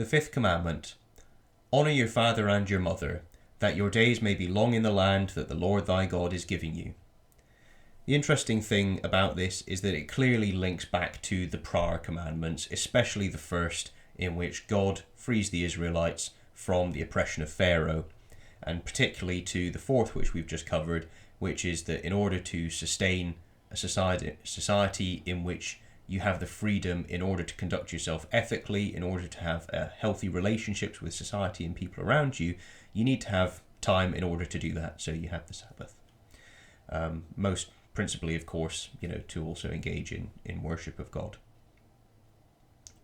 The fifth commandment: Honour your father and your mother, that your days may be long in the land that the Lord thy God is giving you. The interesting thing about this is that it clearly links back to the prior commandments, especially the first, in which God frees the Israelites from the oppression of Pharaoh, and particularly to the fourth, which we've just covered, which is that in order to sustain a society in which you have the freedom in order to conduct yourself ethically, in order to have healthy relationships with society and people around you, you need to have time in order to do that. So you have the Sabbath. Most principally, of course, to also engage in worship of God.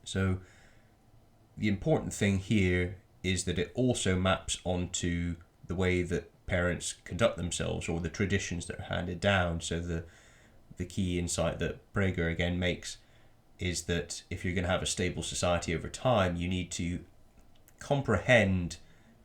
So the important thing here is that it also maps onto the way that parents conduct themselves, or the traditions that are handed down. So the key insight that Prager again makes is that if you're going to have a stable society over time, you need to comprehend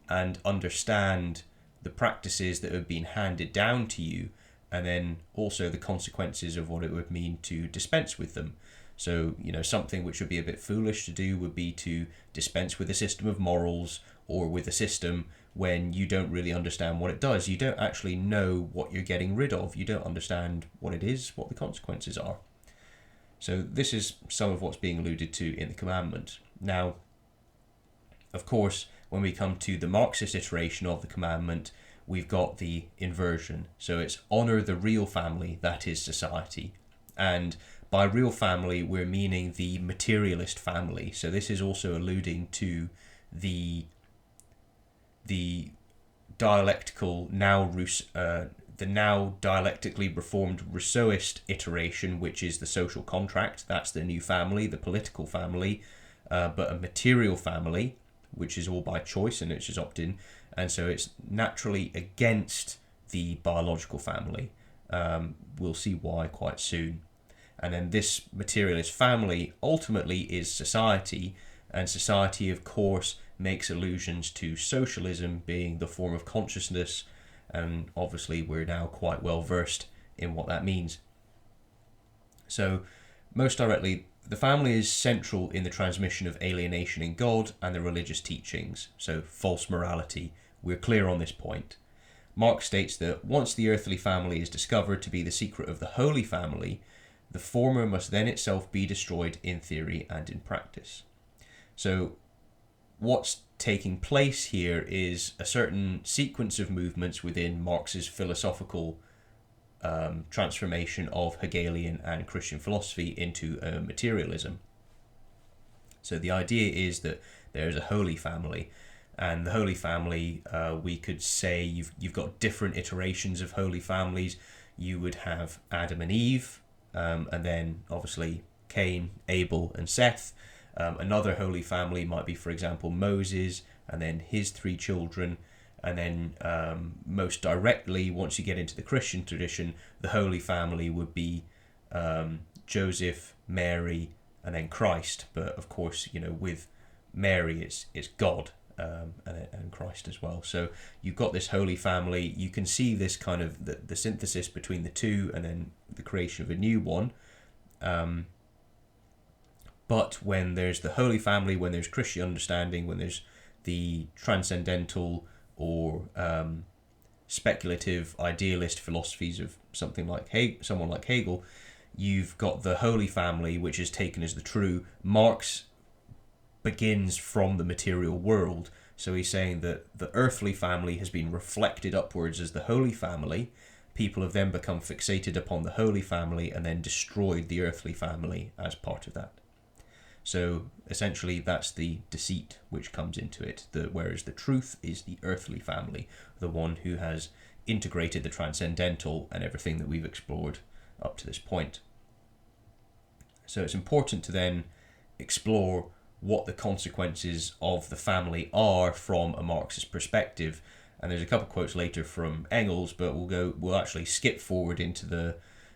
and understand the practices that have been handed down to you, and then also the consequences of what it would mean to dispense with them. So, something which would be a bit foolish to do would be to dispense with a system of morals or with a system when you don't really understand what it does. You don't actually know what you're getting rid of. You don't understand what it is, what the consequences are. So this is some of what's being alluded to in the commandment. Now, of course, when we come to the Marxist iteration of the commandment, we've got the inversion. So it's honour the real family, that is society. And by real family, we're meaning the materialist family. So this is also alluding to the dialectical, the now dialectically reformed Rousseauist iteration, which is the social contract. That's the new family, the political family, but a material family, which is all by choice and it's just opt-in. And so it's naturally against the biological family. We'll see why quite soon. And then this materialist family ultimately is society, and society, of course, makes allusions to socialism being the form of consciousness, and obviously we're now quite well versed in what that means. So, most directly, the family is central in the transmission of alienation in God and the religious teachings, so false morality. We're clear on this point. Marx states that once the earthly family is discovered to be the secret of the holy family, the former must then itself be destroyed in theory and in practice. So what's taking place here is a certain sequence of movements within Marx's philosophical transformation of Hegelian and Christian philosophy into materialism. So the idea is that there's a holy family, and the holy family, we could say you've got different iterations of holy families. You would have Adam and Eve, and then obviously Cain, Abel, and Seth. Another holy family might be, for example, Moses, and then his three children. And then most directly, once you get into the Christian tradition, the holy family would be Joseph, Mary, and then Christ. But of course, with Mary, it's God and Christ as well. So you've got this holy family. You can see this kind of the synthesis between the two, and then the creation of a new one. But when there's the holy family, when there's Christian understanding, when there's the transcendental or speculative idealist philosophies of someone like Hegel, you've got the holy family, which is taken as the true. Marx begins from the material world, so he's saying that the earthly family has been reflected upwards as the holy family. People have then become fixated upon the holy family and then destroyed the earthly family as part of that. So essentially that's the deceit which comes into it, whereas the truth is the earthly family, the one who has integrated the transcendental and everything that we've explored up to this point. So it's important to then explore what the consequences of the family are from a Marxist perspective. And there's a couple of quotes later from Engels, but we'll actually skip forward into the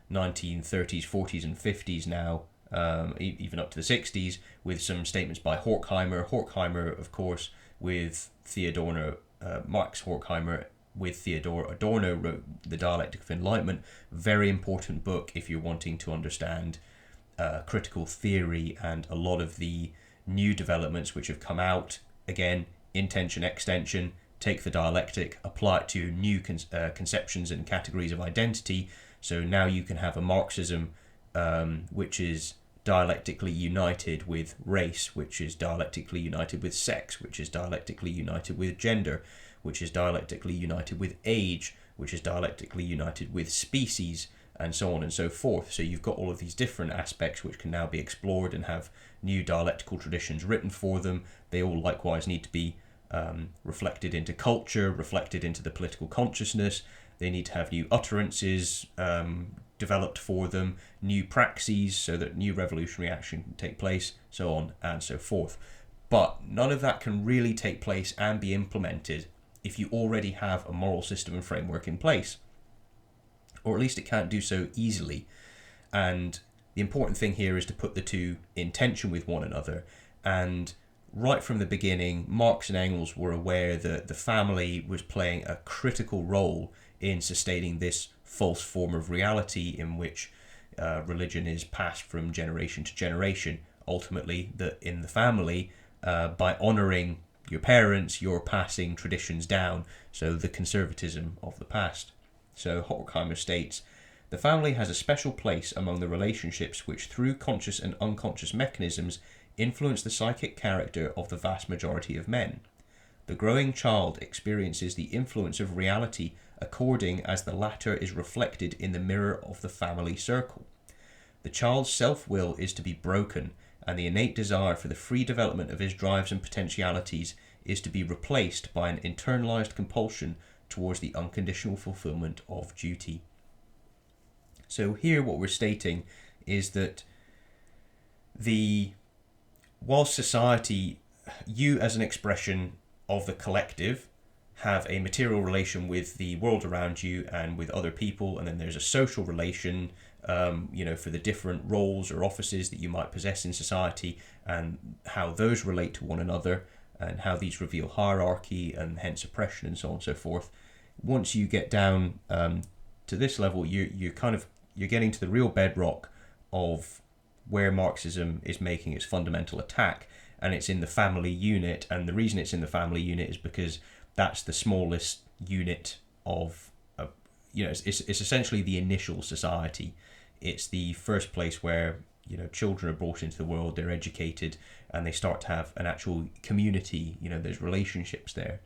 1930s, 40s and 50s now, even up to the 60s, with some statements by Horkheimer. Horkheimer, of course, with Max Horkheimer with Theodor Adorno wrote The Dialectic of Enlightenment. Very important book if you're wanting to understand critical theory and a lot of the new developments which have come out, again, intension, extension, take the dialectic, apply it to new conceptions and categories of identity. So now you can have a Marxism which is dialectically united with race, which is dialectically united with sex, which is dialectically united with gender, which is dialectically united with age, which is dialectically united with species, and so on and so forth. So you've got all of these different aspects which can now be explored and have new dialectical traditions written for them. They all likewise need to be reflected into culture, reflected into the political consciousness. They need to have new utterances developed for them, new praxes so that new revolutionary action can take place, so on and so forth. But none of that can really take place and be implemented if you already have a moral system and framework in place. Or at least it can't do so easily. And the important thing here is to put the two in tension with one another. And right from the beginning, Marx and Engels were aware that the family was playing a critical role in sustaining this false form of reality in which religion is passed from generation to generation. Ultimately, that in the family, by honouring your parents, you're passing traditions down, so the conservatism of the past. So Horkheimer states, the family has a special place among the relationships which through conscious and unconscious mechanisms influence the psychic character of the vast majority of men. The growing child experiences the influence of reality according as the latter is reflected in the mirror of the family circle. The child's self-will is to be broken, and the innate desire for the free development of his drives and potentialities is to be replaced by an internalized compulsion towards the unconditional fulfillment of duty. So here what we're stating is that whilst society, you as an expression of the collective, have a material relation with the world around you and with other people, and then there's a social relation, for the different roles or offices that you might possess in society and how those relate to one another and how these reveal hierarchy and hence oppression and so on and so forth. Once you get down to this level, you're getting to the real bedrock of where Marxism is making its fundamental attack, and it's in the family unit. And the reason it's in the family unit is because that's the smallest unit of, it's essentially the initial society. It's the first place where, children are brought into the world, they're educated, and they start to have an actual community, there's relationships there.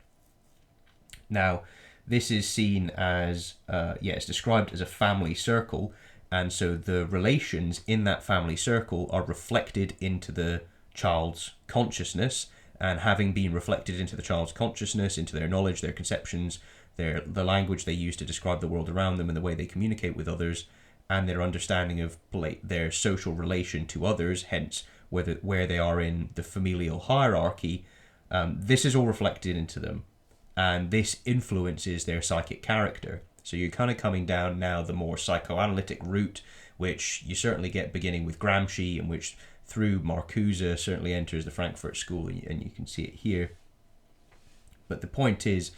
Now, this is seen as, it's described as a family circle, and so the relations in that family circle are reflected into the child's consciousness, and having been reflected into the child's consciousness, into their knowledge, their conceptions, the language they use to describe the world around them and the way they communicate with others, and their understanding of their social relation to others, hence where they are in the familial hierarchy, this is all reflected into them, and this influences their psychic character. So you're kind of coming down now the more psychoanalytic route, which you certainly get beginning with Gramsci, and which through Marcuse certainly enters the Frankfurt School, and you can see it here. But the point is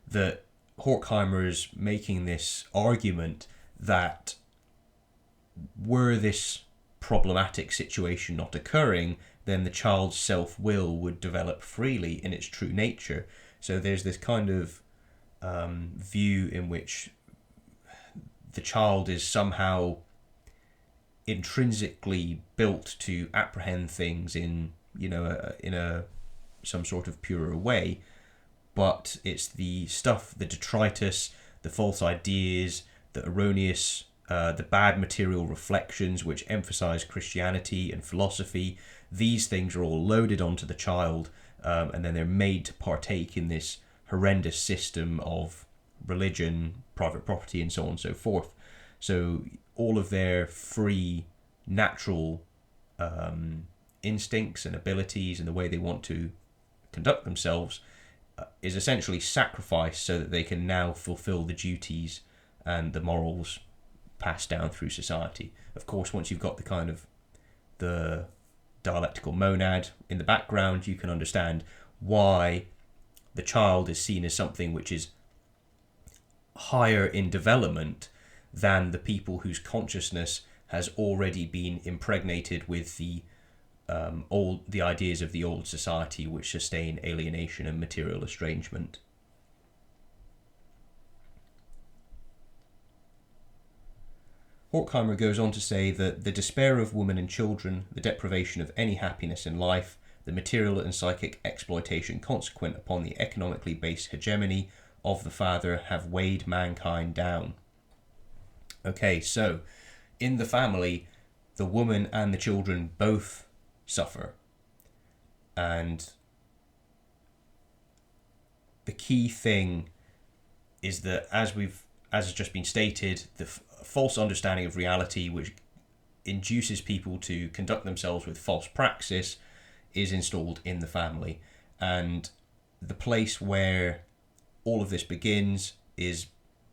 that Horkheimer is making this argument that were this problematic situation not occurring, then the child's self-will would develop freely in its true nature. So there's this kind of view in which the child is somehow intrinsically built to apprehend things in some sort of purer way, but it's the stuff, the detritus, the false ideas, the erroneous, the bad material reflections which emphasize Christianity and philosophy. These things are all loaded onto the child, and then they're made to partake in this horrendous system of religion, private property, and so on and so forth. So all of their free, natural instincts and abilities and the way they want to conduct themselves is essentially sacrificed so that they can now fulfill the duties and the morals passed down through society. Of course, once you've got the kind of the dialectical monad in the background, you can understand why the child is seen as something which is higher in development than the people whose consciousness has already been impregnated with the the ideas of the old society which sustain alienation and material estrangement. Horkheimer goes on to say that the despair of women and children, the deprivation of any happiness in life, the material and psychic exploitation consequent upon the economically based hegemony of the father have weighed mankind down. Okay, so in the family, the woman and the children both suffer. And the key thing is that, as has just been stated, the false understanding of reality, which induces people to conduct themselves with false praxis, is installed in the family. And the place where all of this begins is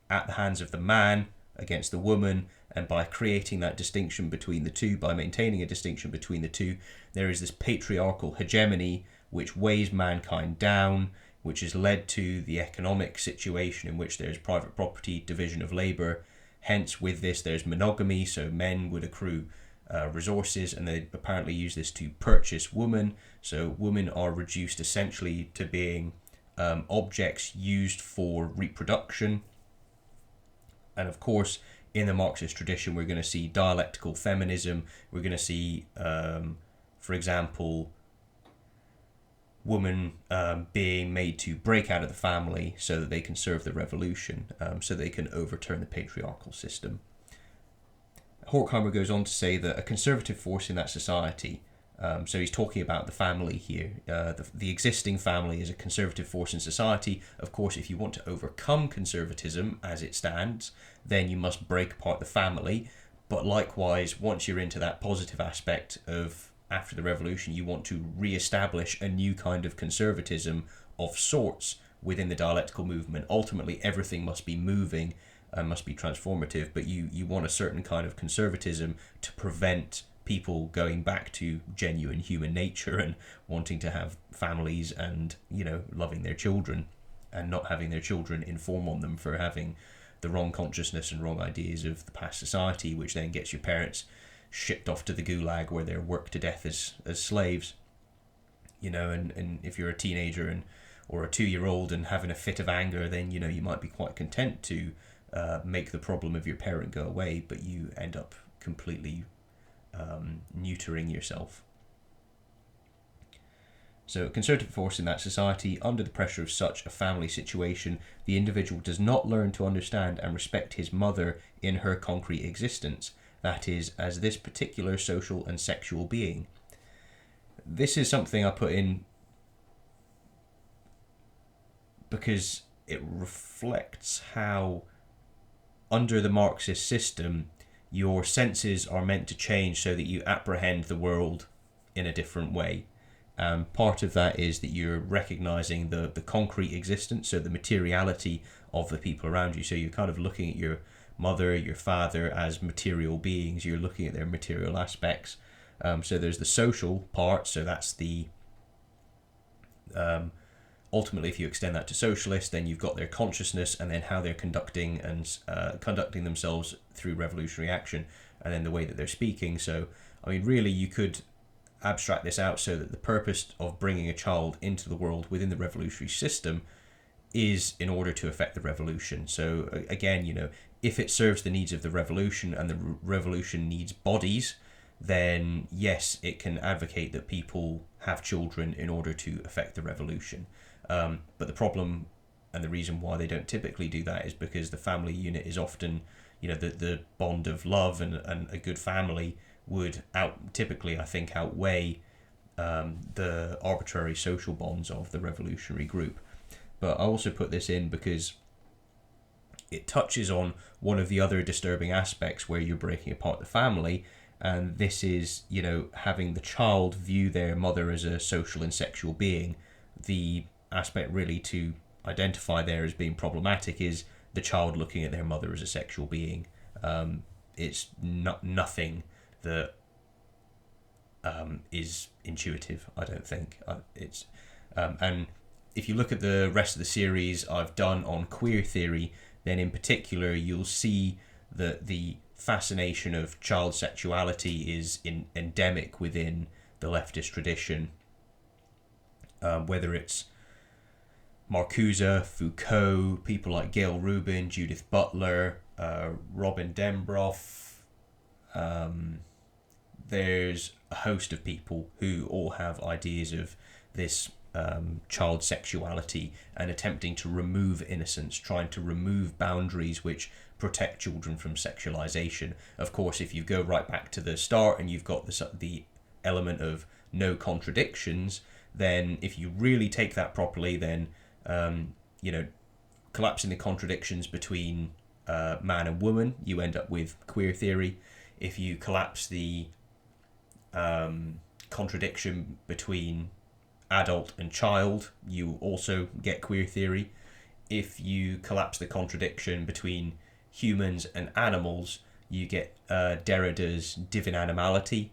at the hands of the man against the woman, and by creating that distinction between the two, by maintaining a distinction between the two, there is this patriarchal hegemony which weighs mankind down, which has led to the economic situation in which there's private property, division of labour. Hence, with this, there's monogamy, so men would accrue resources, and they apparently use this to purchase women. So women are reduced essentially to being objects used for reproduction. And of course, in the Marxist tradition, we're going to see dialectical feminism. We're going to see, for example, women being made to break out of the family so that they can serve the revolution, so they can overturn the patriarchal system. Horkheimer goes on to say that a conservative force in that society, so he's talking about the family here, the existing family is a conservative force in society. Of course, if you want to overcome conservatism as it stands, then you must break apart the family. But likewise, once you're into that positive aspect of after the revolution, you want to re-establish a new kind of conservatism of sorts within the dialectical movement. Ultimately, everything must be moving and must be transformative, but you want a certain kind of conservatism to prevent people going back to genuine human nature and wanting to have families and, loving their children, and not having their children inform on them for having the wrong consciousness and wrong ideas of the past society, which then gets your parents shipped off to the gulag where they're worked to death as slaves. And if you're a teenager or a 2-year-old and having a fit of anger, then you might be quite content to make the problem of your parent go away, but you end up completely neutering yourself. So a conservative force in that society, under the pressure of such a family situation, the individual does not learn to understand and respect his mother in her concrete existence, that is, as this particular social and sexual being. This is something I put in because it reflects how, under the Marxist system, your senses are meant to change so that you apprehend the world in a different way. Part of that is that you're recognizing the concrete existence, so the materiality of the people around you. So you're kind of looking at your mother, your father as material beings. You're looking at their material aspects. So there's the social part. So that's the ultimately, if you extend that to socialists, then you've got their consciousness, and then how they're conducting themselves through revolutionary action, and then the way that they're speaking. So, really, you could abstract this out so that the purpose of bringing a child into the world within the revolutionary system is in order to affect the revolution. So, again, if it serves the needs of the revolution and the revolution needs bodies, then yes, it can advocate that people have children in order to affect the revolution. But the problem and the reason why they don't typically do that is because the family unit is often, the bond of love and a good family would typically outweigh the arbitrary social bonds of the revolutionary group. But I also put this in because it touches on one of the other disturbing aspects where you're breaking apart the family, and this is, having the child view their mother as a social and sexual being. The aspect really to identify there as being problematic is the child looking at their mother as a sexual being. It's nothing that is intuitive, I don't think. And if you look at the rest of the series I've done on queer theory, then in particular you'll see that the fascination of child sexuality is endemic within the leftist tradition, whether it's Marcuse, Foucault, people like Gail Rubin, Judith Butler, Robin Dembroff. There's a host of people who all have ideas of this child sexuality and attempting to remove innocence, trying to remove boundaries which protect children from sexualization. Of course, if you go right back to the start and you've got the element of no contradictions, then if you really take that properly, then collapsing the contradictions between man and woman, you end up with queer theory. If you collapse the contradiction between adult and child, you also get queer theory. If you collapse the contradiction between humans and animals, you get Derrida's divine animality.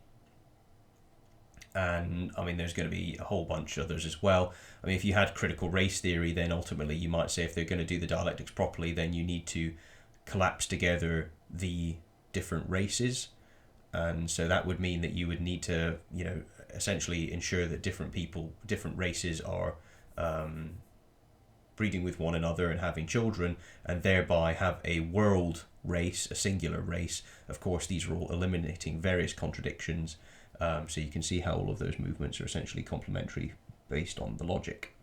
And I mean, there's going to be a whole bunch of others as well. I mean, if you had critical race theory, then ultimately you might say if they're going to do the dialectics properly, then you need to collapse together the different races. And so that would mean that you would need to, essentially ensure that different people, different races are breeding with one another and having children, and thereby have a world race, a singular race. Of course, these are all eliminating various contradictions. So you can see how all of those movements are essentially complementary based on the logic.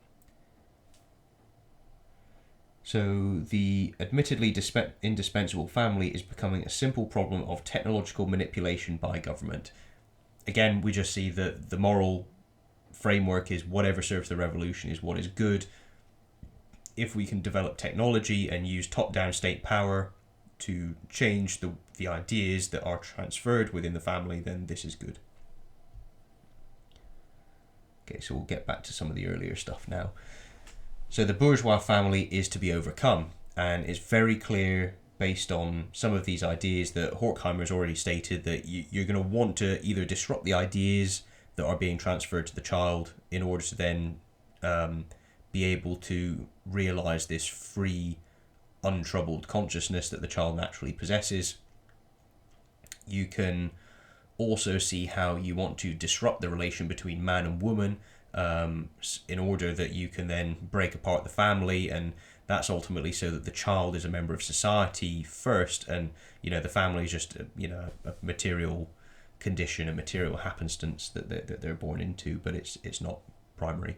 So the admittedly indispensable family is becoming a simple problem of technological manipulation by government. Again, we just see that the moral framework is whatever serves the revolution is what is good. If we can develop technology and use top-down state power to change the ideas that are transferred within the family, then this is good. Okay, so we'll get back to some of the earlier stuff now. So the bourgeois family is to be overcome, and it's very clear based on some of these ideas that Horkheimer has already stated that you're going to want to either disrupt the ideas that are being transferred to the child in order to then be able to realize this free, untroubled consciousness that the child naturally possesses. You can also see how you want to disrupt the relation between man and woman in order that you can then break apart the family, and that's ultimately so that the child is a member of society first, and the family is just a material condition, a material happenstance that they're born into, but it's not primary.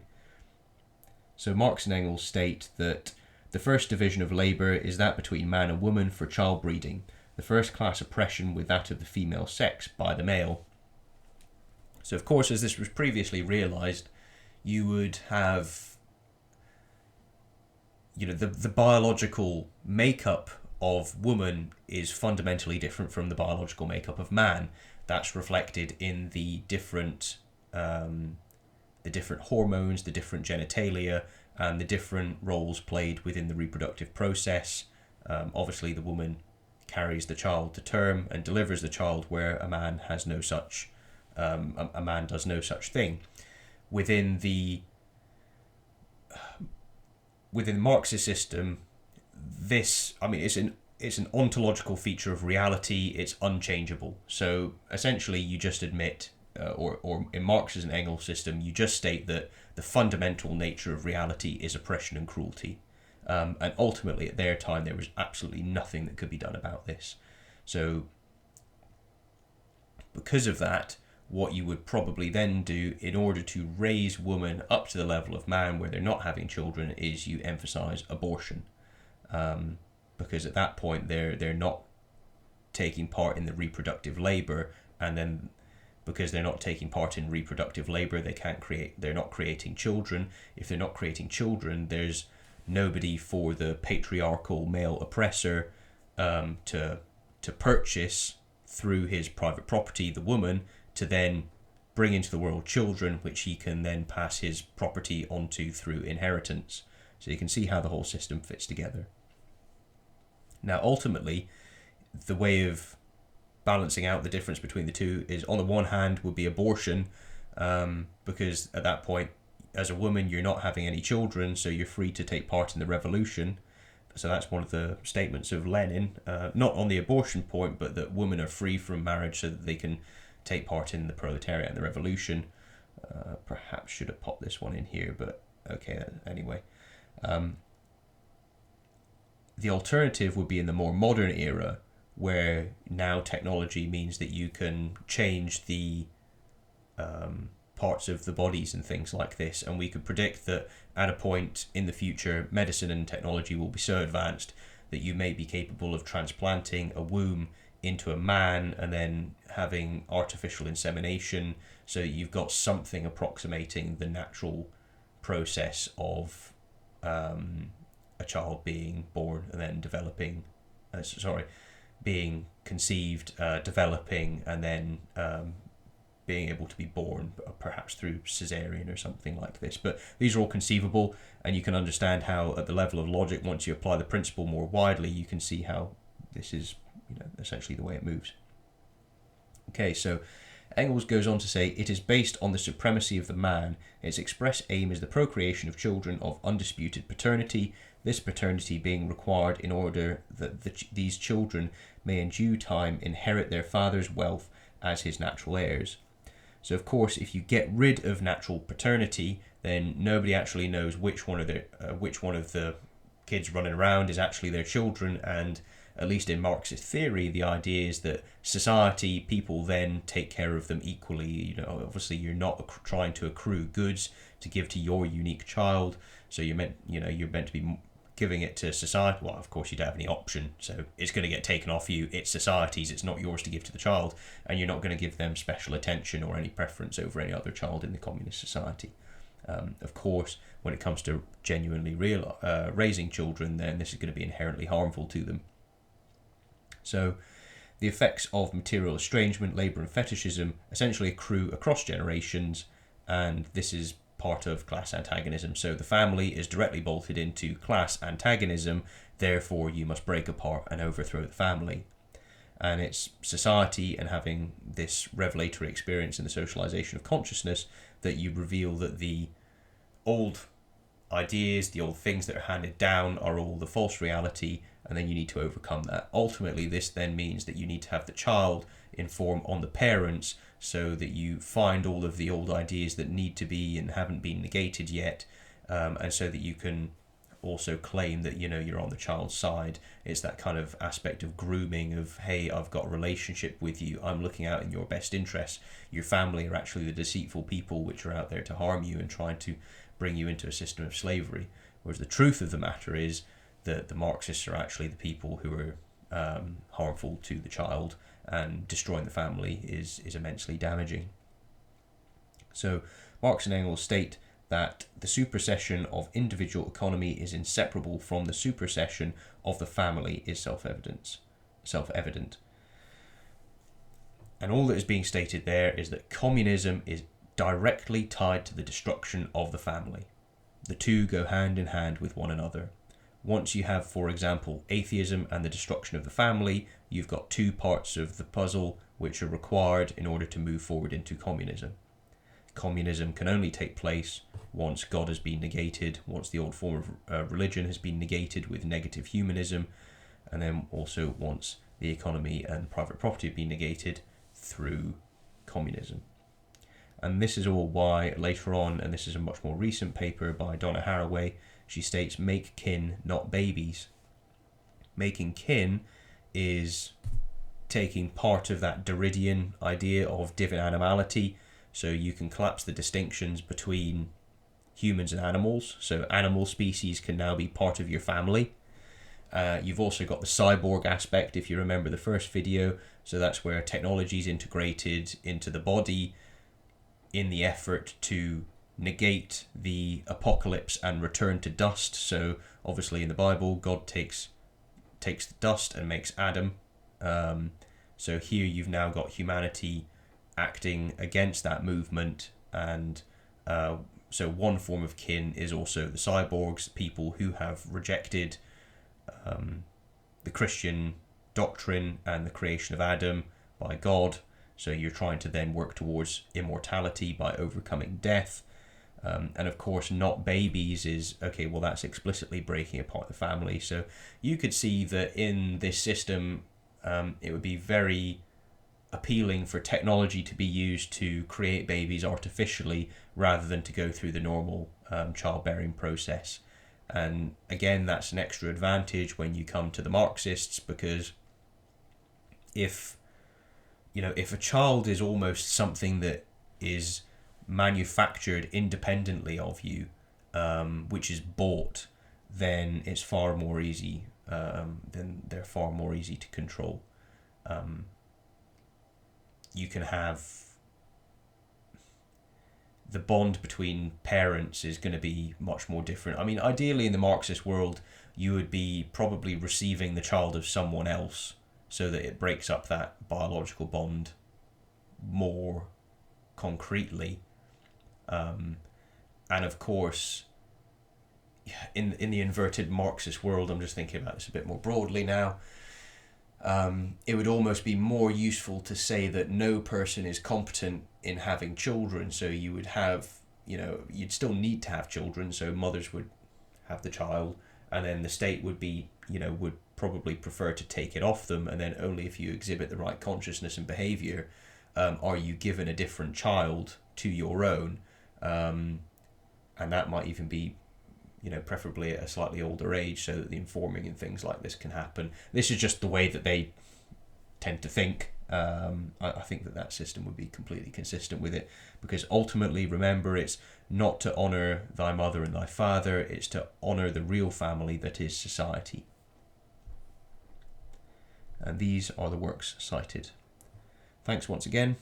So Marx and Engels state that the first division of labour is that between man and woman for child breeding, the first class oppression with that of the female sex by the male. So of course, as this was previously realised, you would have the biological makeup of woman is fundamentally different from the biological makeup of man. That's reflected in the different hormones, the different genitalia, and the different roles played within the reproductive process. Obviously, the woman carries the child to term and delivers the child, where a man has no such, a man does no such thing. Within the Marxist system, it's an ontological feature of reality. It's unchangeable. So essentially, you just admit, or in Marx's and Engels' system, you just state that the fundamental nature of reality is oppression and cruelty. And ultimately, at their time, there was absolutely nothing that could be done about this. So because of that, what you would probably then do in order to raise woman up to the level of man where they're not having children is you emphasize abortion. Because at that point, they're not taking part in the reproductive labor, and then because they're not taking part in reproductive labor, they're not creating children. If they're not creating children, there's nobody for the patriarchal male oppressor to purchase through his private property, the woman, to then bring into the world children, which he can then pass his property onto through inheritance. So you can see how the whole system fits together. Now, ultimately, the way of balancing out the difference between the two is, on the one hand, would be abortion, because at that point, as a woman, you're not having any children, so you're free to take part in the revolution. So that's one of the statements of Lenin, not on the abortion point, but that women are free from marriage so that they can take part in the proletariat and the revolution. Perhaps should have popped this one in here, but okay, anyway. Um, the alternative would be in the more modern era, where now technology means that you can change the parts of the bodies and things like this, and we could predict that at a point in the future, medicine and technology will be so advanced that you may be capable of transplanting a womb into a man and then having artificial insemination, so that you've got something approximating the natural process of a child being born and then developing, being conceived, developing, and then being able to be born, perhaps through cesarean or something like this. But these are all conceivable, and you can understand how, at the level of logic, once you apply the principle more widely, you can see how this is, essentially the way it moves. Okay, so Engels goes on to say, it is based on the supremacy of the man. Its express aim is the procreation of children of undisputed paternity, this paternity being required in order that these children may in due time inherit their father's wealth as his natural heirs. So, of course, if you get rid of natural paternity, then nobody actually knows which one of the kids running around is actually their children. And at least in Marxist theory, the idea is that society, people then take care of them equally. Obviously, you're not trying to accrue goods to give to your unique child. So you're meant to be giving it to society. Well, of course, you don't have any option, so it's going to get taken off you. It's society's, it's not yours to give to the child, and you're not going to give them special attention or any preference over any other child in the communist society. Of course, when it comes to genuinely raising children, then this is going to be inherently harmful to them. So the effects of material estrangement, labour and fetishism essentially accrue across generations, and this is part of class antagonism. So the family is directly bolted into class antagonism, therefore you must break apart and overthrow the family. And it's society and having this revelatory experience in the socialization of consciousness that you reveal that the old ideas, the old things that are handed down are all the false reality, and then you need to overcome that. Ultimately, this then means that you need to have the child inform on the parents, so that you find all of the old ideas that need to be and haven't been negated yet, and so that you can also claim that you're on the child's side. It's that kind of aspect of grooming of, hey, I've got a relationship with you, I'm looking out in your best interests. Your family are actually the deceitful people which are out there to harm you and trying to bring you into a system of slavery. Whereas the truth of the matter is that the Marxists are actually the people who are harmful to the child, and destroying the family is immensely damaging. So Marx and Engels state that the supersession of individual economy is inseparable from the supersession of the family is self-evident. And all that is being stated there is that communism is directly tied to the destruction of the family. The two go hand in hand with one another. Once you have, for example, atheism and the destruction of the family, you've got two parts of the puzzle which are required in order to move forward into communism. Communism can only take place once God has been negated, once the old form of religion has been negated with negative humanism, and then also once the economy and private property have been negated through communism. And this is all why later on, and this is a much more recent paper by Donna Haraway, she states, make kin, not babies. Making kin is taking part of that Derridian idea of divine animality, so you can collapse the distinctions between humans and animals. So animal species can now be part of your family. You've also got the cyborg aspect, if you remember the first video. So that's where technology is integrated into the body in the effort to negate the apocalypse and return to dust. So obviously in the Bible, God takes the dust and makes Adam. So here you've now got humanity acting against that movement, and so one form of kin is also the cyborgs, people who have rejected the Christian doctrine and the creation of Adam by God. So you're trying to then work towards immortality by overcoming death. And of course, not babies is, okay, well, that's explicitly breaking apart the family. So you could see that in this system, it would be very appealing for technology to be used to create babies artificially rather than to go through the normal childbearing process. And again, that's an extra advantage when you come to the Marxists, because if a child is almost something that is manufactured independently of you, which is bought, then it's far more easy. Then they're far more easy to control. You can have the bond between parents is going to be much more different. I mean, ideally in the Marxist world, you would be probably receiving the child of someone else so that it breaks up that biological bond more concretely. And of course, in the inverted Marxist world, I'm just thinking about this a bit more broadly now, it would almost be more useful to say that no person is competent in having children, so you would have, you'd still need to have children, so mothers would have the child, and then the state would be, would probably prefer to take it off them, and then only if you exhibit the right consciousness and behaviour are you given a different child to your own, and that might even be preferably at a slightly older age, so that the informing and things like this can happen. This is just the way that they tend to think. I think that system would be completely consistent with it, because ultimately, remember, it's not to honour thy mother and thy father, it's to honour the real family that is society. And these are the works cited. Thanks once again.